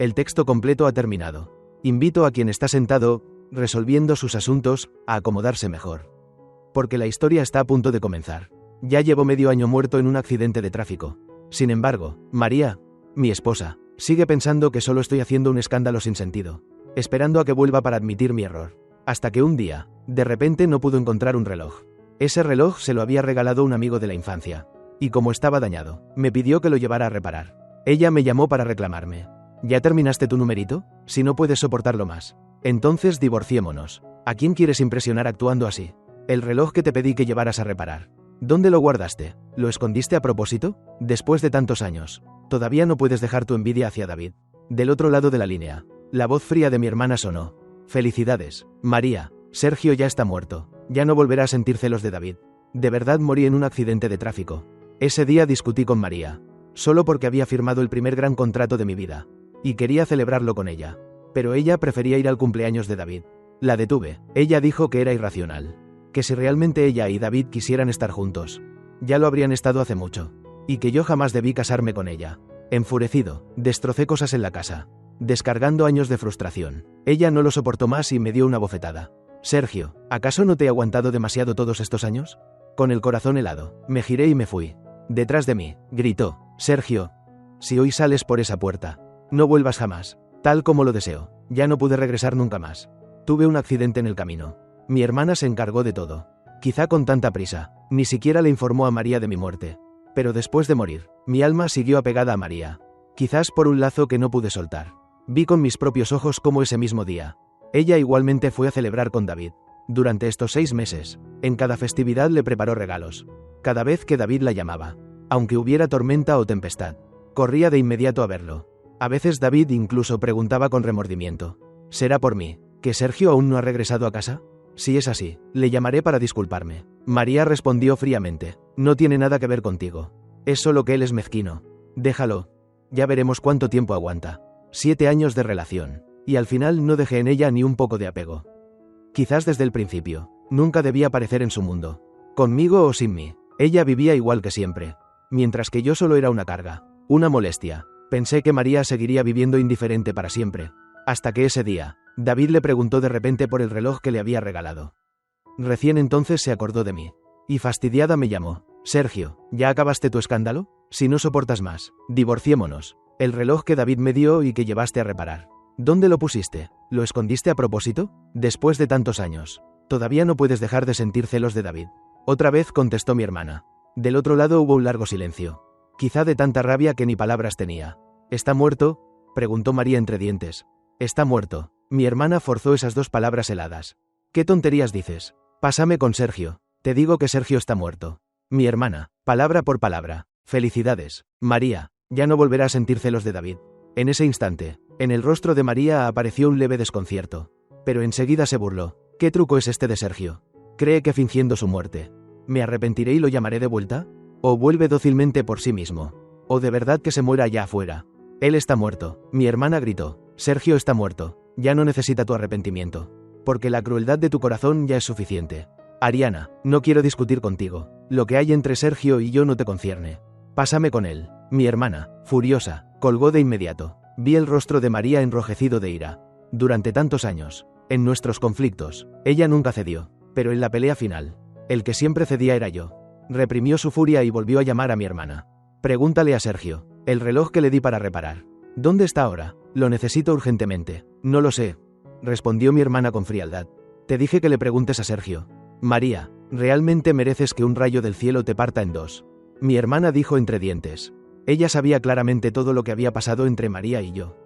El texto completo ha terminado. Invito a quien está sentado, resolviendo sus asuntos, a acomodarse mejor. Porque la historia está a punto de comenzar. Ya llevo medio año muerto en un accidente de tráfico. Sin embargo, María, mi esposa, sigue pensando que solo estoy haciendo un escándalo sin sentido, esperando a que vuelva para admitir mi error. Hasta que un día, de repente no pudo encontrar un reloj. Ese reloj se lo había regalado un amigo de la infancia. Y como estaba dañado, me pidió que lo llevara a reparar. Ella me llamó para reclamarme. ¿Ya terminaste tu numerito? Si no puedes soportarlo más. Entonces divorciémonos. ¿A quién quieres impresionar actuando así? El reloj que te pedí que llevaras a reparar. ¿Dónde lo guardaste? ¿Lo escondiste a propósito? Después de tantos años, todavía no puedes dejar tu envidia hacia David. Del otro lado de la línea, la voz fría de mi hermana sonó. Felicidades, María. Sergio ya está muerto. Ya no volverá a sentir celos de David. De verdad morí en un accidente de tráfico. Ese día discutí con María. Solo porque había firmado el primer gran contrato de mi vida. Y quería celebrarlo con ella. Pero ella prefería ir al cumpleaños de David. La detuve. Ella dijo que era irracional. Que si realmente ella y David quisieran estar juntos, ya lo habrían estado hace mucho. Y que yo jamás debí casarme con ella. Enfurecido, destrocé cosas en la casa, descargando años de frustración. Ella no lo soportó más y me dio una bofetada. Sergio, ¿acaso no te he aguantado demasiado todos estos años? Con el corazón helado, me giré y me fui. Detrás de mí, gritó, Sergio, si hoy sales por esa puerta, no vuelvas jamás, tal como lo deseo. Ya no pude regresar nunca más. Tuve un accidente en el camino. Mi hermana se encargó de todo. Quizá con tanta prisa, ni siquiera le informó a María de mi muerte. Pero después de morir, mi alma siguió apegada a María. Quizás por un lazo que no pude soltar. Vi con mis propios ojos cómo ese mismo día, ella igualmente fue a celebrar con David. Durante estos 6 meses, en cada festividad le preparó regalos. Cada vez que David la llamaba, aunque hubiera tormenta o tempestad, corría de inmediato a verlo. A veces David incluso preguntaba con remordimiento, ¿será por mí, que Sergio aún no ha regresado a casa? Si es así, le llamaré para disculparme. María respondió fríamente, no tiene nada que ver contigo. Es solo que él es mezquino. Déjalo. Ya veremos cuánto tiempo aguanta. 7 años de relación. Y al final no dejé en ella ni un poco de apego. Quizás desde el principio, nunca debía aparecer en su mundo. Conmigo o sin mí, ella vivía igual que siempre. Mientras que yo solo era una carga, una molestia. Pensé que María seguiría viviendo indiferente para siempre. Hasta que ese día, David le preguntó de repente por el reloj que le había regalado. Recién entonces se acordó de mí. Y fastidiada me llamó. Sergio, ¿ya acabaste tu escándalo? Si no soportas más, divorciémonos. El reloj que David me dio y que llevaste a reparar. ¿Dónde lo pusiste? ¿Lo escondiste a propósito? Después de tantos años, todavía no puedes dejar de sentir celos de David. Otra vez contestó mi hermana. Del otro lado hubo un largo silencio. Quizá de tanta rabia que ni palabras tenía. ¿Está muerto? Preguntó María entre dientes. Está muerto. Mi hermana forzó esas 2 palabras heladas. ¿Qué tonterías dices? Pásame con Sergio. Te digo que Sergio está muerto. Mi hermana, palabra por palabra. Felicidades, María. Ya no volverá a sentir celos de David. En ese instante, en el rostro de María apareció un leve desconcierto. Pero enseguida se burló. ¿Qué truco es este de Sergio? ¿Cree que fingiendo su muerte, me arrepentiré y lo llamaré de vuelta? ¿O vuelve dócilmente por sí mismo? ¿O de verdad que se muera allá afuera? Él está muerto. Mi hermana gritó. Sergio está muerto. Ya no necesita tu arrepentimiento. Porque la crueldad de tu corazón ya es suficiente. Ariana, no quiero discutir contigo. Lo que hay entre Sergio y yo no te concierne. Pásame con él. Mi hermana, furiosa, colgó de inmediato. Vi el rostro de María enrojecido de ira. Durante tantos años, en nuestros conflictos, ella nunca cedió. Pero en la pelea final, el que siempre cedía era yo. Reprimió su furia y volvió a llamar a mi hermana. Pregúntale a Sergio. El reloj que le di para reparar. ¿Dónde está ahora? Lo necesito urgentemente. No lo sé. Respondió mi hermana con frialdad. Te dije que le preguntes a Sergio. María, realmente mereces que un rayo del cielo te parta en 2. Mi hermana dijo entre dientes. Ella sabía claramente todo lo que había pasado entre María y yo.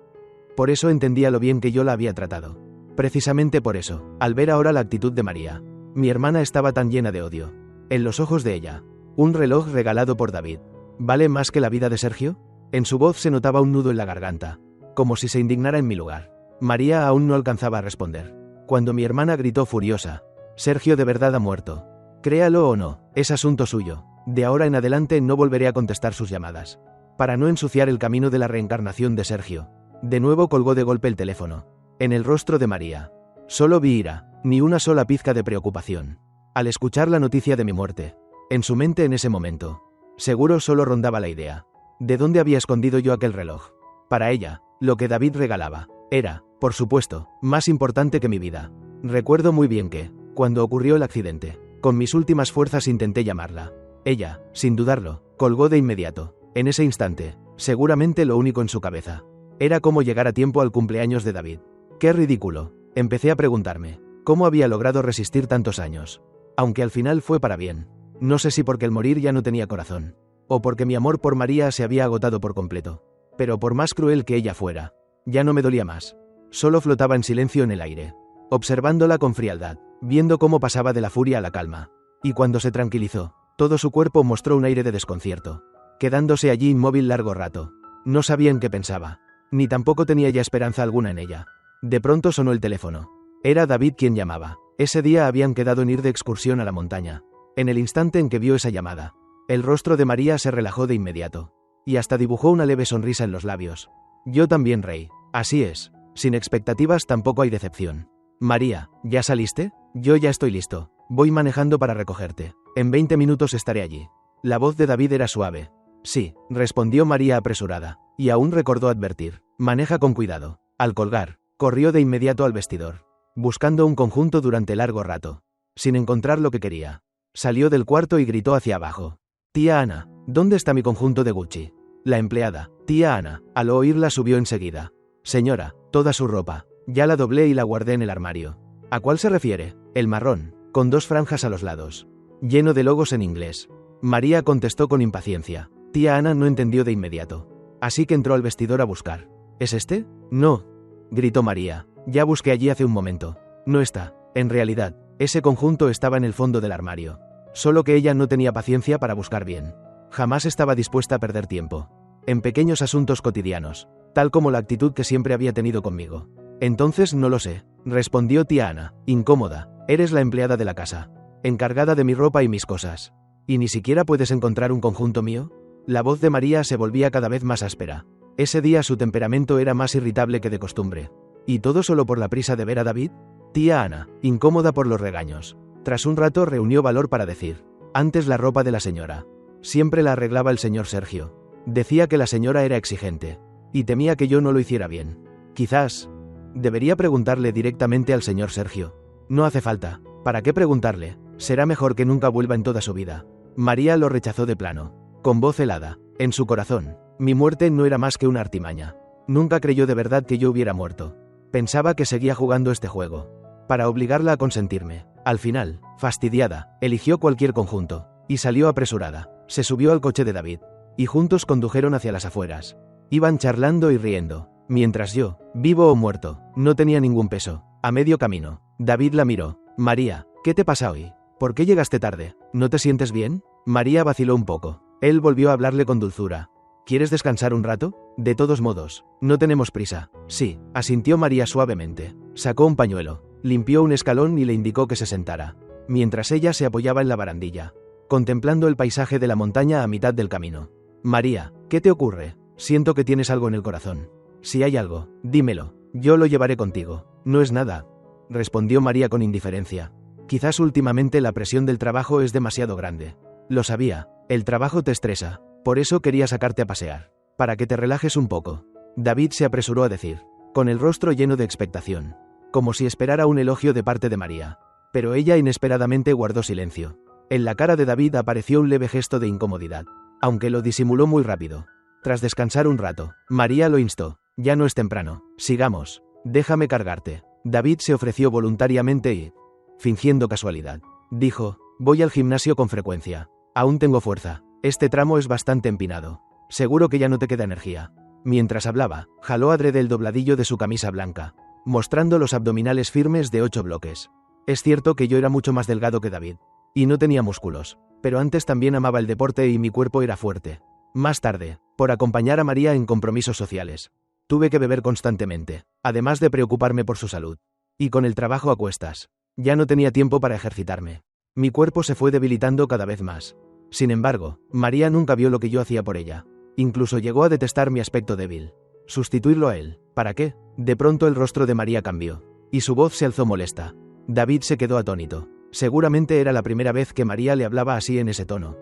Por eso entendía lo bien que yo la había tratado. Precisamente por eso, al ver ahora la actitud de María, mi hermana estaba tan llena de odio. En los ojos de ella, un reloj regalado por David, ¿vale más que la vida de Sergio? En su voz se notaba un nudo en la garganta, como si se indignara en mi lugar. María aún no alcanzaba a responder, cuando mi hermana gritó furiosa. Sergio de verdad ha muerto. Créalo o no, es asunto suyo. De ahora en adelante no volveré a contestar sus llamadas. Para no ensuciar el camino de la reencarnación de Sergio. De nuevo colgó de golpe el teléfono. En el rostro de María, solo vi ira, ni una sola pizca de preocupación. Al escuchar la noticia de mi muerte, en su mente en ese momento, seguro solo rondaba la idea. ¿De dónde había escondido yo aquel reloj? Para ella, Lo que David regalaba era, por supuesto, más importante que mi vida. Recuerdo muy bien que, cuando ocurrió el accidente, con mis últimas fuerzas intenté llamarla. Ella, sin dudarlo, colgó de inmediato. En ese instante, seguramente lo único en su cabeza era cómo llegar a tiempo al cumpleaños de David. ¡Qué ridículo! Empecé a preguntarme, ¿cómo había logrado resistir tantos años? Aunque al final fue para bien. No sé si porque el morir ya no tenía corazón, o porque mi amor por María se había agotado por completo. Pero por más cruel que ella fuera, ya no me dolía más. Solo flotaba en silencio en el aire, observándola con frialdad, viendo cómo pasaba de la furia a la calma. Y cuando se tranquilizó, todo su cuerpo mostró un aire de desconcierto, quedándose allí inmóvil largo rato. No sabía en qué pensaba, ni tampoco tenía ya esperanza alguna en ella. De pronto sonó el teléfono. Era David quien llamaba. Ese día habían quedado en ir de excursión a la montaña. En el instante en que vio esa llamada, el rostro de María se relajó de inmediato, y hasta dibujó una leve sonrisa en los labios. Yo también reí. Así es. Sin expectativas tampoco hay decepción. María, ¿ya saliste? Yo ya estoy listo. Voy manejando para recogerte. En 20 minutos estaré allí. La voz de David era suave. Sí, respondió María apresurada, y aún recordó advertir. Maneja con cuidado. Al colgar, corrió de inmediato al vestidor, buscando un conjunto durante largo rato, sin encontrar lo que quería. Salió del cuarto y gritó hacia abajo. Tía Ana, ¿dónde está mi conjunto de Gucci? La empleada, tía Ana, al oírla subió enseguida. Señora, toda su ropa. Ya la doblé y la guardé en el armario. ¿A cuál se refiere? El marrón, con 2 franjas a los lados, lleno de logos en inglés. María contestó con impaciencia. Tía Ana no entendió de inmediato, así que entró al vestidor a buscar. ¿Es este? No, gritó María. Ya busqué allí hace un momento. No está. En realidad, ese conjunto estaba en el fondo del armario. Solo que ella no tenía paciencia para buscar bien. Jamás estaba dispuesta a perder tiempo en pequeños asuntos cotidianos, tal como la actitud que siempre había tenido conmigo. Entonces no lo sé, respondió tía Ana, incómoda. Eres la empleada de la casa, encargada de mi ropa y mis cosas. ¿Y ni siquiera puedes encontrar un conjunto mío? La voz de María se volvía cada vez más áspera. Ese día su temperamento era más irritable que de costumbre. ¿Y todo solo por la prisa de ver a David? Tía Ana, incómoda por los regaños, tras un rato reunió valor para decir. Antes la ropa de la señora siempre la arreglaba el señor Sergio. Decía que la señora era exigente, y temía que yo no lo hiciera bien. Quizás debería preguntarle directamente al señor Sergio. No hace falta. ¿Para qué preguntarle? Será mejor que nunca vuelva en toda su vida. María lo rechazó de plano, con voz helada. En su corazón, mi muerte no era más que una artimaña. Nunca creyó de verdad que yo hubiera muerto. Pensaba que seguía jugando este juego, para obligarla a consentirme. Al final, fastidiada, eligió cualquier conjunto, y salió apresurada. Se subió al coche de David, y juntos condujeron hacia las afueras. Iban charlando y riendo, mientras yo, vivo o muerto, no tenía ningún peso. A medio camino, David la miró. María, ¿qué te pasa hoy? ¿Por qué llegaste tarde? ¿No te sientes bien? María vaciló un poco. Él volvió a hablarle con dulzura. ¿Quieres descansar un rato? De todos modos, no tenemos prisa. Sí, asintió María suavemente. Sacó un pañuelo, limpió un escalón y le indicó que se sentara, mientras ella se apoyaba en la barandilla, contemplando el paisaje de la montaña a mitad del camino. María, ¿qué te ocurre? Siento que tienes algo en el corazón. Si hay algo, dímelo. Yo lo llevaré contigo. No es nada, respondió María con indiferencia. Quizás últimamente la presión del trabajo es demasiado grande. Lo sabía, el trabajo te estresa, por eso quería sacarte a pasear, para que te relajes un poco. David se apresuró a decir, con el rostro lleno de expectación, como si esperara un elogio de parte de María. Pero ella inesperadamente guardó silencio. En la cara de David apareció un leve gesto de incomodidad, aunque lo disimuló muy rápido. Tras descansar un rato, María lo instó. Ya no es temprano, sigamos, déjame cargarte. David se ofreció voluntariamente y, fingiendo casualidad, dijo, voy al gimnasio con frecuencia. Aún tengo fuerza. Este tramo es bastante empinado. Seguro que ya no te queda energía. Mientras hablaba, jaló adrede el dobladillo de su camisa blanca, mostrando los abdominales firmes de 8 bloques. Es cierto que yo era mucho más delgado que David, y no tenía músculos, pero antes también amaba el deporte y mi cuerpo era fuerte. Más tarde, por acompañar a María en compromisos sociales, tuve que beber constantemente, además de preocuparme por su salud. Y con el trabajo a cuestas, ya no tenía tiempo para ejercitarme. Mi cuerpo se fue debilitando cada vez más. Sin embargo, María nunca vio lo que yo hacía por ella. Incluso llegó a detestar mi aspecto débil. Sustituirlo a él. ¿Para qué? De pronto el rostro de María cambió, y su voz se alzó molesta. David se quedó atónito. Seguramente era la primera vez que María le hablaba así en ese tono.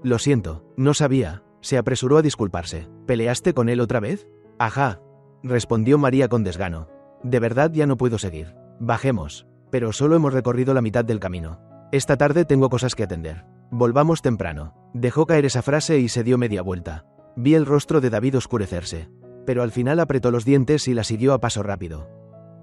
Lo siento, no sabía. Se apresuró a disculparse. ¿Peleaste con él otra vez? Ajá. respondió María con desgano. De verdad ya no puedo seguir. Bajemos. Pero solo hemos recorrido la mitad del camino. Esta tarde tengo cosas que atender. Volvamos temprano. Dejó caer esa frase y se dio media vuelta. Vi el rostro de David oscurecerse. Pero al final apretó los dientes y la siguió a paso rápido.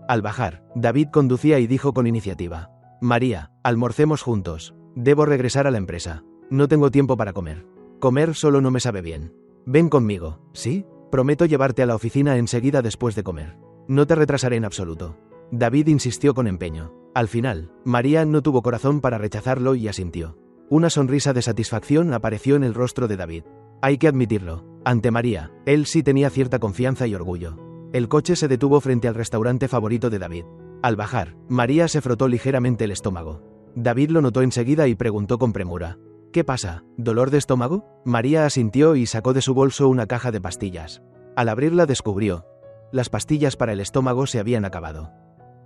Al bajar, David conducía y dijo con iniciativa: María, almorcemos juntos. Debo regresar a la empresa. No tengo tiempo para comer. Comer solo no me sabe bien. Ven conmigo, ¿sí? Prometo llevarte a la oficina enseguida después de comer. No te retrasaré en absoluto. David insistió con empeño. Al final, María no tuvo corazón para rechazarlo y asintió. Una sonrisa de satisfacción apareció en el rostro de David. Hay que admitirlo, ante María, él sí tenía cierta confianza y orgullo. El coche se detuvo frente al restaurante favorito de David. Al bajar, María se frotó ligeramente el estómago. David lo notó enseguida y preguntó con premura: ¿Qué pasa? ¿Dolor de estómago? María asintió y sacó de su bolso una caja de pastillas. Al abrirla descubrió: las pastillas para el estómago se habían acabado.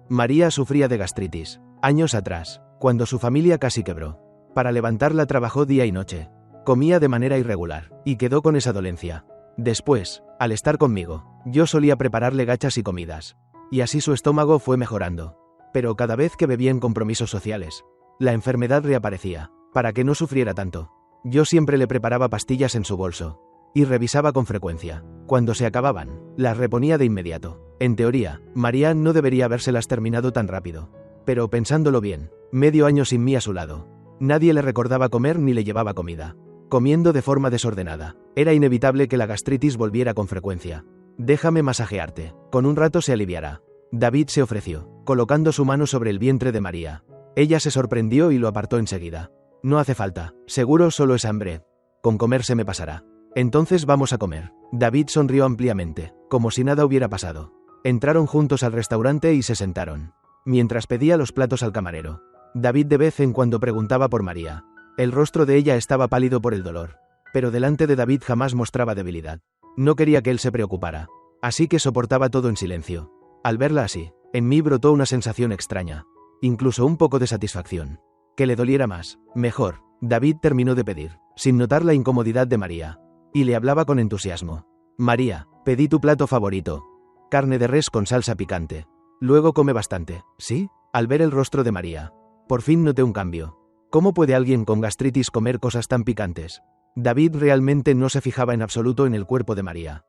María sufría de gastritis, años atrás, cuando su familia casi quebró. Para levantarla trabajó día y noche. Comía de manera irregular, y quedó con esa dolencia. Después, al estar conmigo, yo solía prepararle gachas y comidas. Y así su estómago fue mejorando. Pero cada vez que bebía en compromisos sociales, la enfermedad reaparecía. Para que no sufriera tanto, yo siempre le preparaba pastillas en su bolso. Y revisaba con frecuencia. Cuando se acababan, las reponía de inmediato. En teoría, María no debería habérselas terminado tan rápido. Pero pensándolo bien, medio año sin mí a su lado. Nadie le recordaba comer ni le llevaba comida. Comiendo de forma desordenada. Era inevitable que la gastritis volviera con frecuencia. Déjame masajearte. Con un rato se aliviará. David se ofreció, colocando su mano sobre el vientre de María. Ella se sorprendió y lo apartó enseguida. No hace falta, seguro solo es hambre. Con comer se me pasará. Entonces vamos a comer. David sonrió ampliamente, como si nada hubiera pasado. Entraron juntos al restaurante y se sentaron. Mientras pedía los platos al camarero, David de vez en cuando preguntaba por María. El rostro de ella estaba pálido por el dolor. Pero delante de David jamás mostraba debilidad. No quería que él se preocupara. Así que soportaba todo en silencio. Al verla así, en mí brotó una sensación extraña. Incluso un poco de satisfacción. Que le doliera más, mejor. David terminó de pedir, sin notar la incomodidad de María. Y le hablaba con entusiasmo. María, pedí tu plato favorito. Carne de res con salsa picante. Luego come bastante, ¿sí? Al ver el rostro de María, por fin noté un cambio. ¿Cómo puede alguien con gastritis comer cosas tan picantes? David realmente no se fijaba en absoluto en el cuerpo de María.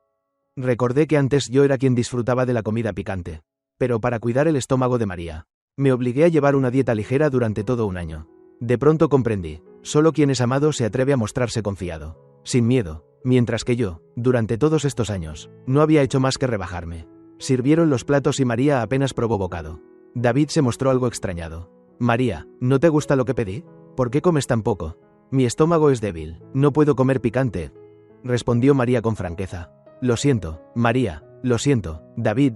Recordé que antes yo era quien disfrutaba de la comida picante. Pero para cuidar el estómago de María, me obligué a llevar una dieta ligera durante todo un año. De pronto comprendí, solo quien es amado se atreve a mostrarse confiado, sin miedo, mientras que yo, durante todos estos años, no había hecho más que rebajarme. Sirvieron los platos y María apenas probó bocado. David se mostró algo extrañado. María, ¿no te gusta lo que pedí? ¿Por qué comes tan poco? Mi estómago es débil, no puedo comer picante. Respondió María con franqueza. Lo siento, María, lo siento, David.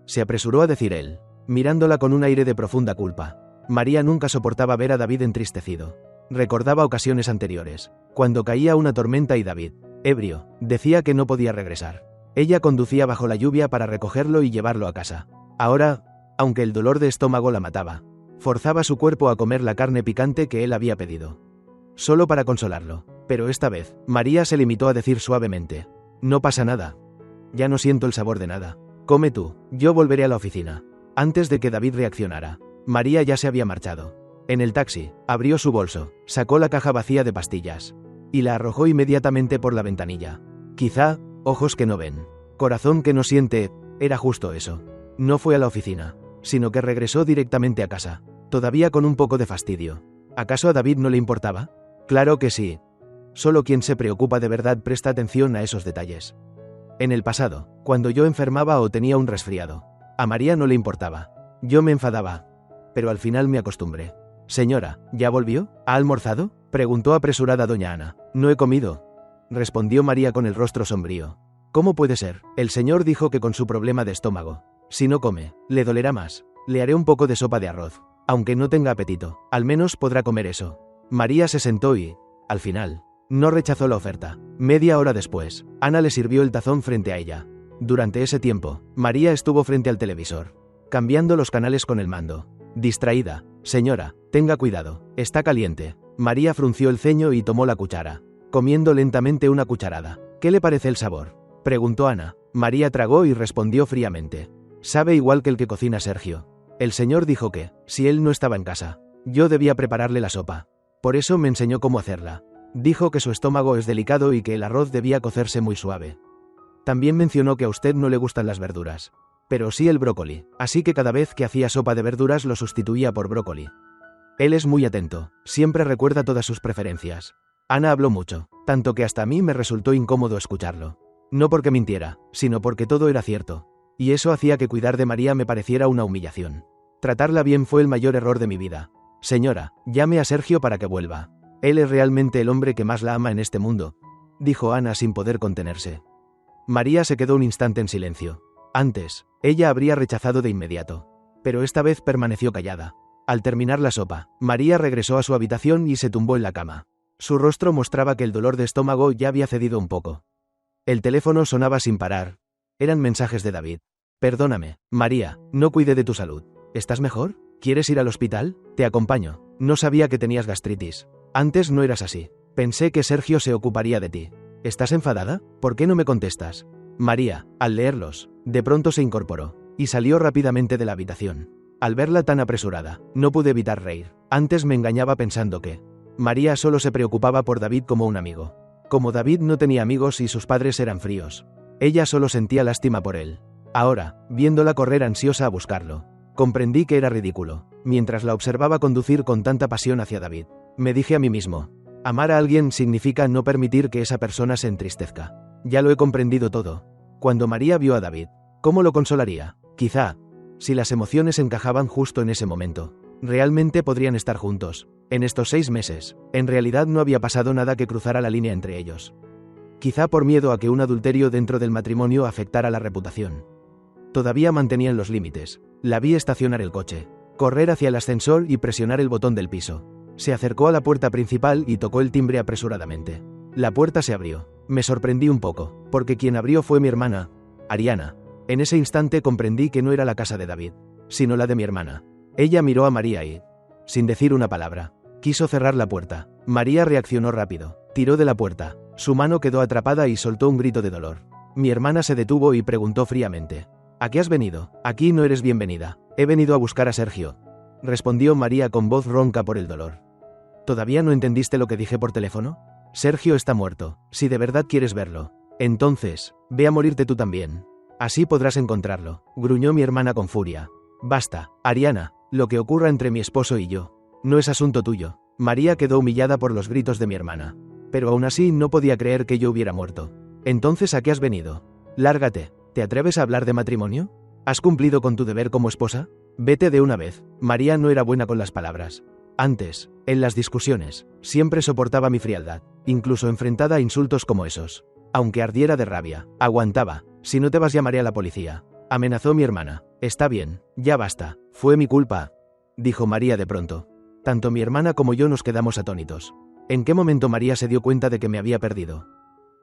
Se apresuró a decir él, mirándola con un aire de profunda culpa. María nunca soportaba ver a David entristecido. Recordaba ocasiones anteriores, cuando caía una tormenta y David, ebrio, decía que no podía regresar. Ella conducía bajo la lluvia para recogerlo y llevarlo a casa. Ahora, aunque el dolor de estómago la mataba, forzaba su cuerpo a comer la carne picante que él había pedido. Solo para consolarlo. Pero esta vez, María se limitó a decir suavemente: no pasa nada. Ya no siento el sabor de nada. Come tú, yo volveré a la oficina. Antes de que David reaccionara, María ya se había marchado. En el taxi, abrió su bolso, sacó la caja vacía de pastillas y la arrojó inmediatamente por la ventanilla. Quizá, ojos que no ven, corazón que no siente, era justo eso. No fue a la oficina, sino que regresó directamente a casa, todavía con un poco de fastidio. ¿Acaso a David no le importaba? Claro que sí. Solo quien se preocupa de verdad presta atención a esos detalles. En el pasado, cuando yo enfermaba o tenía un resfriado, a María no le importaba. Yo me enfadaba. Pero al final me acostumbré. Señora, ¿ya volvió? ¿Ha almorzado? Preguntó apresurada doña Ana. No he comido, respondió María con el rostro sombrío. ¿Cómo puede ser? El señor dijo que con su problema de estómago, si no come, le dolerá más. Le haré un poco de sopa de arroz. Aunque no tenga apetito, al menos podrá comer eso. María se sentó y, al final, no rechazó la oferta. Media hora después, Ana le sirvió el tazón frente a ella. Durante ese tiempo, María estuvo frente al televisor, cambiando los canales con el mando. Distraída. Señora, tenga cuidado, está caliente. María frunció el ceño y tomó la cuchara, comiendo lentamente una cucharada. ¿Qué le parece el sabor?, preguntó Ana. María tragó y respondió fríamente. Sabe igual que el que cocina Sergio. El señor dijo que, si él no estaba en casa, yo debía prepararle la sopa. Por eso me enseñó cómo hacerla. Dijo que su estómago es delicado y que el arroz debía cocerse muy suave. También mencionó que a usted no le gustan las verduras, pero sí el brócoli, así que cada vez que hacía sopa de verduras lo sustituía por brócoli. Él es muy atento, siempre recuerda todas sus preferencias. Ana habló mucho, tanto que hasta a mí me resultó incómodo escucharlo. No porque mintiera, sino porque todo era cierto. Y eso hacía que cuidar de María me pareciera una humillación. Tratarla bien fue el mayor error de mi vida. Señora, llame a Sergio para que vuelva. Él es realmente el hombre que más la ama en este mundo, dijo Ana sin poder contenerse. María se quedó un instante en silencio. Antes, ella habría rechazado de inmediato, pero esta vez permaneció callada. Al terminar la sopa, María regresó a su habitación y se tumbó en la cama. Su rostro mostraba que el dolor de estómago ya había cedido un poco. El teléfono sonaba sin parar. Eran mensajes de David. Perdóname, María, no cuidé de tu salud. ¿Estás mejor? ¿Quieres ir al hospital? Te acompaño. No sabía que tenías gastritis. Antes no eras así. Pensé que Sergio se ocuparía de ti. ¿Estás enfadada? ¿Por qué no me contestas? María, al leerlos, de pronto se incorporó y salió rápidamente de la habitación. Al verla tan apresurada, no pude evitar reír. Antes me engañaba pensando que María solo se preocupaba por David como un amigo. Como David no tenía amigos y sus padres eran fríos, ella solo sentía lástima por él. Ahora, viéndola correr ansiosa a buscarlo, comprendí que era ridículo. Mientras la observaba conducir con tanta pasión hacia David, me dije a mí mismo: amar a alguien significa no permitir que esa persona se entristezca. Ya lo he comprendido todo. Cuando María vio a David, ¿cómo lo consolaría? Quizá, si las emociones encajaban justo en ese momento, realmente podrían estar juntos. En estos 6 meses, en realidad no había pasado nada que cruzara la línea entre ellos. Quizá por miedo a que un adulterio dentro del matrimonio afectara la reputación. Todavía mantenían los límites. La vi estacionar el coche, correr hacia el ascensor y presionar el botón del piso. Se acercó a la puerta principal y tocó el timbre apresuradamente. La puerta se abrió. Me sorprendí un poco, porque quien abrió fue mi hermana, Ariana. En ese instante comprendí que no era la casa de David, sino la de mi hermana. Ella miró a María y, sin decir una palabra, quiso cerrar la puerta. María reaccionó rápido, tiró de la puerta, su mano quedó atrapada y soltó un grito de dolor. Mi hermana se detuvo y preguntó fríamente: ¿a qué has venido? Aquí no eres bienvenida. He venido a buscar a Sergio, respondió María con voz ronca por el dolor. ¿Todavía no entendiste lo que dije por teléfono? Sergio está muerto. Si de verdad quieres verlo, entonces, ve a morirte tú también. Así podrás encontrarlo, gruñó mi hermana con furia. Basta, Ariana, lo que ocurra entre mi esposo y yo no es asunto tuyo. María quedó humillada por los gritos de mi hermana, pero aún así no podía creer que yo hubiera muerto. Entonces, ¿a qué has venido? Lárgate. ¿Te atreves a hablar de matrimonio? ¿Has cumplido con tu deber como esposa? Vete de una vez. María no era buena con las palabras. Antes, en las discusiones, siempre soportaba mi frialdad, incluso enfrentada a insultos como esos. Aunque ardiera de rabia, aguantaba. Si no te vas, llamaré a la policía, amenazó mi hermana. Está bien, ya basta. Fue mi culpa, dijo María de pronto. Tanto mi hermana como yo nos quedamos atónitos. ¿En qué momento María se dio cuenta de que me había perdido?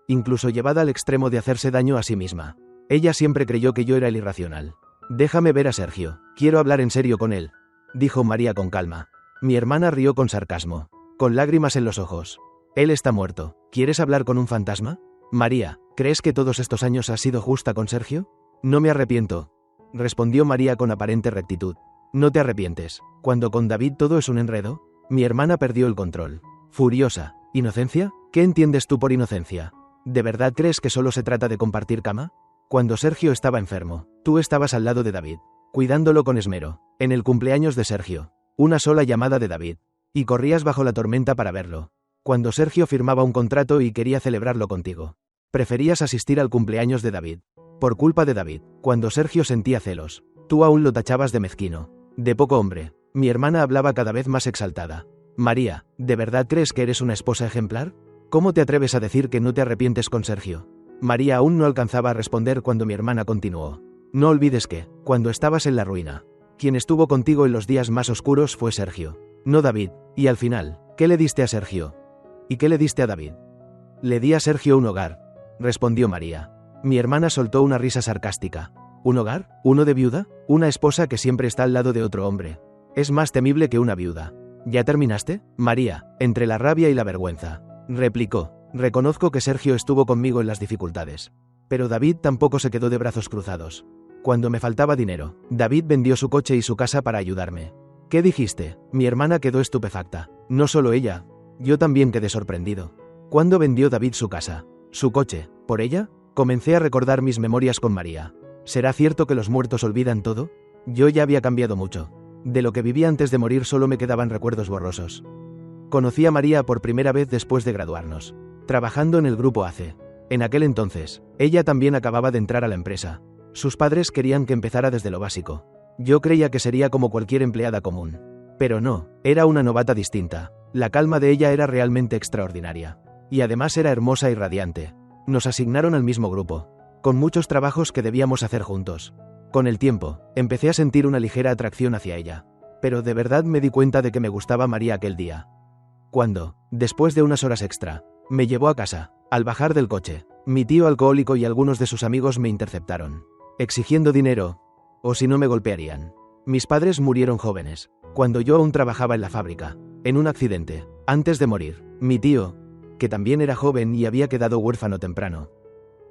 Incluso llevada al extremo de hacerse daño a sí misma. Ella siempre creyó que yo era el irracional. Déjame ver a Sergio. Quiero hablar en serio con él, dijo María con calma. Mi hermana rió con sarcasmo, con lágrimas en los ojos. Él está muerto. ¿Quieres hablar con un fantasma? María, ¿crees que todos estos años has sido justa con Sergio? No me arrepiento, respondió María con aparente rectitud. ¿No te arrepientes, cuando con David todo es un enredo? Mi hermana perdió el control. Furiosa. ¿Inocencia? ¿Qué entiendes tú por inocencia? ¿De verdad crees que solo se trata de compartir cama? Cuando Sergio estaba enfermo, tú estabas al lado de David, cuidándolo con esmero. En el cumpleaños de Sergio, una sola llamada de David, y corrías bajo la tormenta para verlo. Cuando Sergio firmaba un contrato y quería celebrarlo contigo, preferías asistir al cumpleaños de David. Por culpa de David, cuando Sergio sentía celos, tú aún lo tachabas de mezquino, de poco hombre. Mi hermana hablaba cada vez más exaltada. María, ¿de verdad crees que eres una esposa ejemplar? ¿Cómo te atreves a decir que no te arrepientes con Sergio? María aún no alcanzaba a responder cuando mi hermana continuó. No olvides que, cuando estabas en la ruina, quien estuvo contigo en los días más oscuros fue Sergio, no David. Y al final, ¿qué le diste a Sergio? ¿Y qué le diste a David? Le di a Sergio un hogar, respondió María. Mi hermana soltó una risa sarcástica. ¿Un hogar? ¿Uno de viuda? Una esposa que siempre está al lado de otro hombre. Es más temible que una viuda. ¿Ya terminaste? María, entre la rabia y la vergüenza, replicó. Reconozco que Sergio estuvo conmigo en las dificultades. Pero David tampoco se quedó de brazos cruzados. Cuando me faltaba dinero, David vendió su coche y su casa para ayudarme. ¿Qué dijiste? Mi hermana quedó estupefacta. No solo ella. Yo también quedé sorprendido. ¿Cuándo vendió David su casa? ¿Su coche? ¿Por ella? Comencé a recordar mis memorias con María. ¿Será cierto que los muertos olvidan todo? Yo ya había cambiado mucho. De lo que vivía antes de morir solo me quedaban recuerdos borrosos. Conocí a María por primera vez después de graduarnos, trabajando en el grupo ACE. En aquel entonces, ella también acababa de entrar a la empresa. Sus padres querían que empezara desde lo básico. Yo creía que sería como cualquier empleada común. Pero no, era una novata distinta. La calma de ella era realmente extraordinaria. Y además era hermosa y radiante. Nos asignaron al mismo grupo, con muchos trabajos que debíamos hacer juntos. Con el tiempo, empecé a sentir una ligera atracción hacia ella. Pero de verdad me di cuenta de que me gustaba María aquel día. Cuando, después de unas horas extra, me llevó a casa, al bajar del coche, mi tío alcohólico y algunos de sus amigos me interceptaron, exigiendo dinero, o si no me golpearían. Mis padres murieron jóvenes, cuando yo aún trabajaba en la fábrica, en un accidente. Antes de morir, mi tío, que también era joven y había quedado huérfano temprano,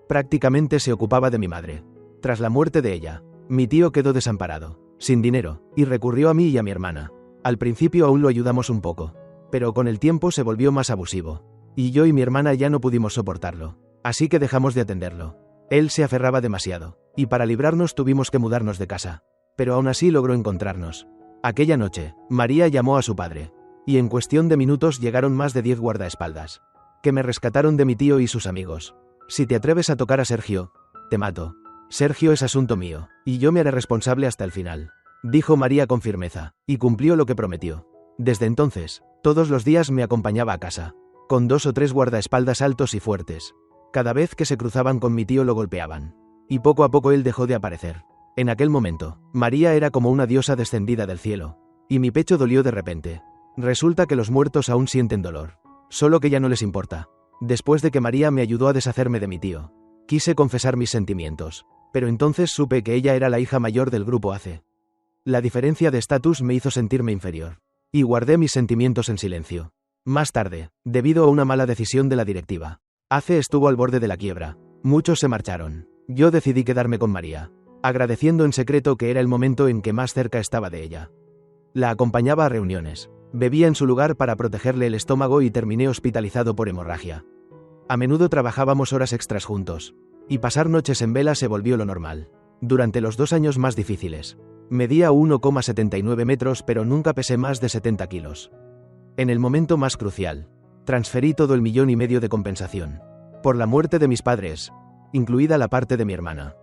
prácticamente se ocupaba de mi madre. Tras la muerte de ella, mi tío quedó desamparado, sin dinero, y recurrió a mí y a mi hermana. Al principio aún lo ayudamos un poco, pero con el tiempo se volvió más abusivo, y yo y mi hermana ya no pudimos soportarlo, así que dejamos de atenderlo. Él se aferraba demasiado, y para librarnos tuvimos que mudarnos de casa, pero aún así logró encontrarnos. Aquella noche, María llamó a su padre, y en cuestión de minutos llegaron más de 10 guardaespaldas, que me rescataron de mi tío y sus amigos. Si te atreves a tocar a Sergio, te mato. Sergio es asunto mío, y yo me haré responsable hasta el final, dijo María con firmeza, y cumplió lo que prometió. Desde entonces, todos los días me acompañaba a casa, con 2 o 3 guardaespaldas altos y fuertes. Cada vez que se cruzaban con mi tío lo golpeaban, y poco a poco él dejó de aparecer. En aquel momento, María era como una diosa descendida del cielo, y mi pecho dolió de repente. Resulta que los muertos aún sienten dolor, solo que ya no les importa. Después de que María me ayudó a deshacerme de mi tío, quise confesar mis sentimientos, pero entonces supe que ella era la hija mayor del grupo ACE. La diferencia de estatus me hizo sentirme inferior, y guardé mis sentimientos en silencio. Más tarde, debido a una mala decisión de la directiva, ACE estuvo al borde de la quiebra. Muchos se marcharon. Yo decidí quedarme con María, agradeciendo en secreto que era el momento en que más cerca estaba de ella. La acompañaba a reuniones, bebía en su lugar para protegerle el estómago y terminé hospitalizado por hemorragia. A menudo trabajábamos horas extras juntos, y pasar noches en vela se volvió lo normal. Durante los 2 años más difíciles, medía 1,79 metros pero nunca pesé más de 70 kilos. En el momento más crucial, transferí todo el 1,5 millones de compensación, por la muerte de mis padres, incluida la parte de mi hermana,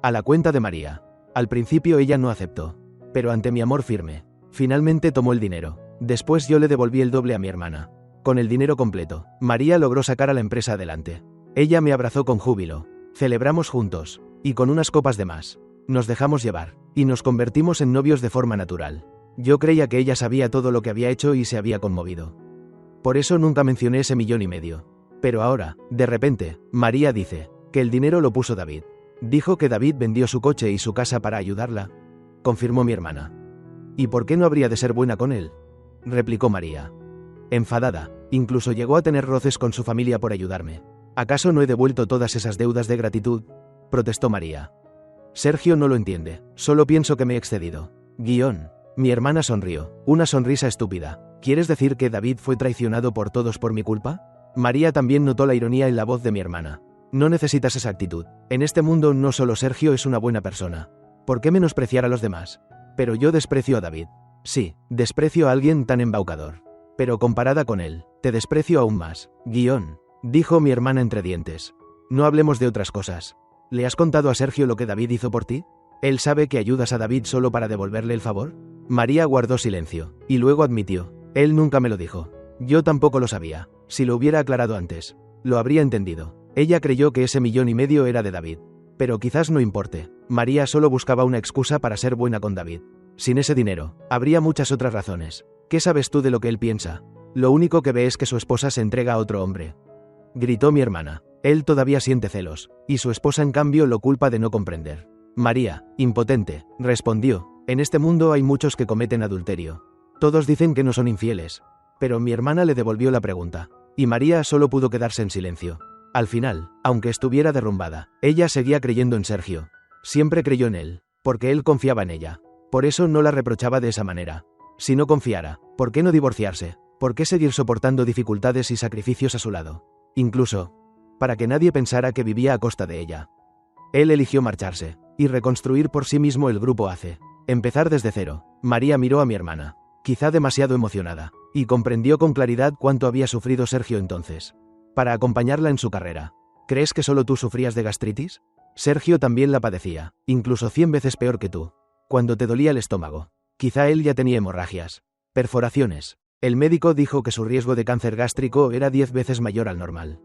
a la cuenta de María. Al principio ella no aceptó, pero ante mi amor firme, finalmente tomó el dinero. Después yo le devolví el doble a mi hermana. Con el dinero completo, María logró sacar a la empresa adelante. Ella me abrazó con júbilo, celebramos juntos, y con unas copas de más, nos dejamos llevar, y nos convertimos en novios de forma natural. Yo creía que ella sabía todo lo que había hecho y se había conmovido. Por eso nunca mencioné ese 1,5 millones. Pero ahora, de repente, María dice que el dinero lo puso David. Dijo que David vendió su coche y su casa para ayudarla, confirmó mi hermana. ¿Y por qué no habría de ser buena con él?, replicó María, enfadada. Incluso llegó a tener roces con su familia por ayudarme. ¿Acaso no he devuelto todas esas deudas de gratitud?, protestó María. Sergio no lo entiende, solo pienso que me he excedido. Mi hermana sonrió, una sonrisa estúpida. ¿Quieres decir que David fue traicionado por todos por mi culpa? María también notó la ironía en la voz de mi hermana. No necesitas esa actitud. En este mundo no solo Sergio es una buena persona. ¿Por qué menospreciar a los demás? Pero yo desprecio a David. Sí, desprecio a alguien tan embaucador. Pero comparada con él, te desprecio aún más. Dijo mi hermana entre dientes. No hablemos de otras cosas. ¿Le has contado a Sergio lo que David hizo por ti? ¿Él sabe que ayudas a David solo para devolverle el favor? María guardó silencio, y luego admitió. Él nunca me lo dijo. Yo tampoco lo sabía. Si lo hubiera aclarado antes, lo habría entendido. Ella creyó que ese 1,5 millones era de David. Pero quizás no importe. María solo buscaba una excusa para ser buena con David. Sin ese dinero, habría muchas otras razones. ¿Qué sabes tú de lo que él piensa? Lo único que ve es que su esposa se entrega a otro hombre, gritó mi hermana. Él todavía siente celos, y su esposa en cambio lo culpa de no comprender. María, impotente, respondió. En este mundo hay muchos que cometen adulterio. Todos dicen que no son infieles. Pero mi hermana le devolvió la pregunta, y María solo pudo quedarse en silencio. Al final, aunque estuviera derrumbada, ella seguía creyendo en Sergio. Siempre creyó en él, porque él confiaba en ella. Por eso no la reprochaba de esa manera. Si no confiara, ¿por qué no divorciarse? ¿Por qué seguir soportando dificultades y sacrificios a su lado? Incluso, para que nadie pensara que vivía a costa de ella. Él eligió marcharse, y reconstruir por sí mismo el grupo ACE. Empezar desde cero. María miró a mi hermana, quizá demasiado emocionada, y comprendió con claridad cuánto había sufrido Sergio entonces. Para acompañarla en su carrera. ¿Crees que solo tú sufrías de gastritis? Sergio también la padecía, incluso 100 veces peor que tú. Cuando te dolía el estómago. Quizá él ya tenía hemorragias. Perforaciones. El médico dijo que su riesgo de cáncer gástrico era 10 veces mayor al normal.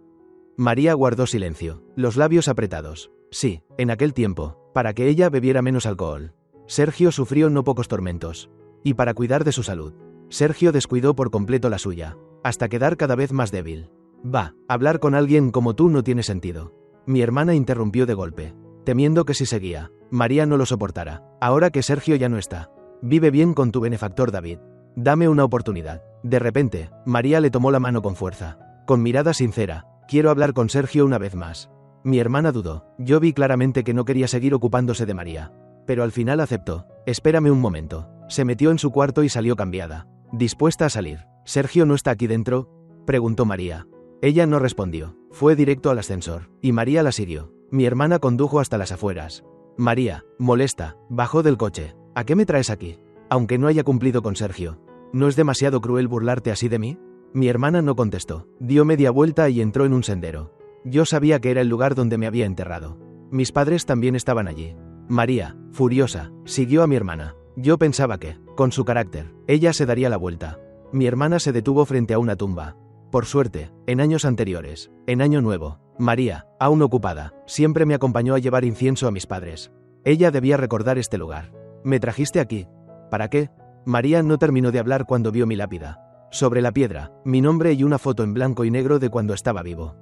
María guardó silencio, los labios apretados. Sí, en aquel tiempo, para que ella bebiera menos alcohol. Sergio sufrió no pocos tormentos. Y para cuidar de su salud, Sergio descuidó por completo la suya, hasta quedar cada vez más débil. Va, hablar con alguien como tú no tiene sentido. Mi hermana interrumpió de golpe, temiendo que si seguía, María no lo soportara. Ahora que Sergio ya no está, vive bien con tu benefactor David. Dame una oportunidad. De repente, María le tomó la mano con fuerza, con mirada sincera. Quiero hablar con Sergio una vez más. Mi hermana dudó. Yo vi claramente que no quería seguir ocupándose de María. Pero al final aceptó. Espérame un momento. Se metió en su cuarto y salió cambiada, dispuesta a salir. ¿Sergio no está aquí dentro?, preguntó María. Ella no respondió. Fue directo al ascensor, y María la siguió. Mi hermana condujo hasta las afueras. María, molesta, bajó del coche. ¿A qué me traes aquí? Aunque no haya cumplido con Sergio. ¿No es demasiado cruel burlarte así de mí? Mi hermana no contestó. Dio media vuelta y entró en un sendero. Yo sabía que era el lugar donde me había enterrado. Mis padres también estaban allí. María, furiosa, siguió a mi hermana. Yo pensaba que, con su carácter, ella se daría la vuelta. Mi hermana se detuvo frente a una tumba. Por suerte, en años anteriores, en Año Nuevo, María, aún ocupada, siempre me acompañó a llevar incienso a mis padres. Ella debía recordar este lugar. ¿Me trajiste aquí? ¿Para qué? María no terminó de hablar cuando vio mi lápida. Sobre la piedra, mi nombre y una foto en blanco y negro de cuando estaba vivo.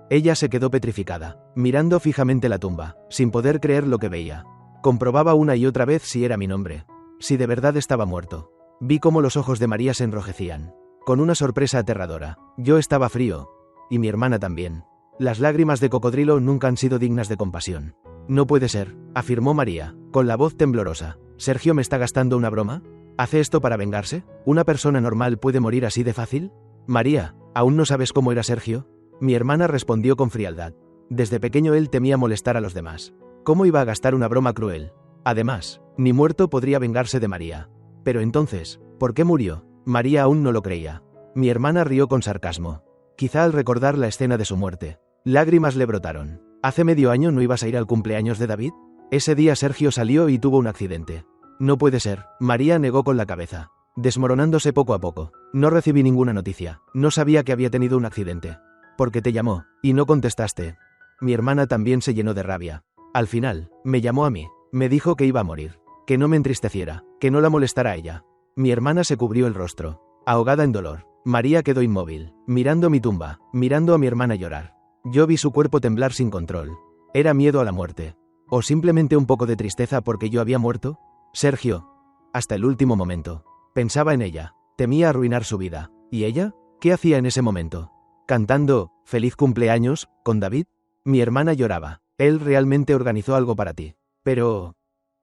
Ella se quedó petrificada, mirando fijamente la tumba, sin poder creer lo que veía. Comprobaba una y otra vez si era mi nombre. Si de verdad estaba muerto. Vi cómo los ojos de María se enrojecían. Con una sorpresa aterradora. Yo estaba frío. Y mi hermana también. Las lágrimas de cocodrilo nunca han sido dignas de compasión. No puede ser, afirmó María, con la voz temblorosa. ¿Sergio me está gastando una broma? ¿Hace esto para vengarse? ¿Una persona normal puede morir así de fácil? María, ¿aún no sabes cómo era Sergio? Mi hermana respondió con frialdad. Desde pequeño él temía molestar a los demás. ¿Cómo iba a gastar una broma cruel? Además, ni muerto podría vengarse de María. Pero entonces, ¿por qué murió? María aún no lo creía. Mi hermana rió con sarcasmo. Quizá al recordar la escena de su muerte. Lágrimas le brotaron. ¿Hace medio año no ibas a ir al cumpleaños de David? Ese día Sergio salió y tuvo un accidente. No puede ser. María negó con la cabeza, desmoronándose poco a poco. No recibí ninguna noticia. No sabía que había tenido un accidente. Porque te llamó, y no contestaste. Mi hermana también se llenó de rabia. Al final, me llamó a mí. Me dijo que iba a morir. Que no me entristeciera, que no la molestara a ella. Mi hermana se cubrió el rostro, ahogada en dolor. María quedó inmóvil, mirando mi tumba, mirando a mi hermana llorar. Yo vi su cuerpo temblar sin control. ¿Era miedo a la muerte? ¿O simplemente un poco de tristeza porque yo había muerto? Sergio. Hasta el último momento. Pensaba en ella. Temía arruinar su vida. ¿Y ella? ¿Qué hacía en ese momento? ¿Cantando «Feliz cumpleaños» con David? Mi hermana lloraba. Él realmente organizó algo para ti. Pero...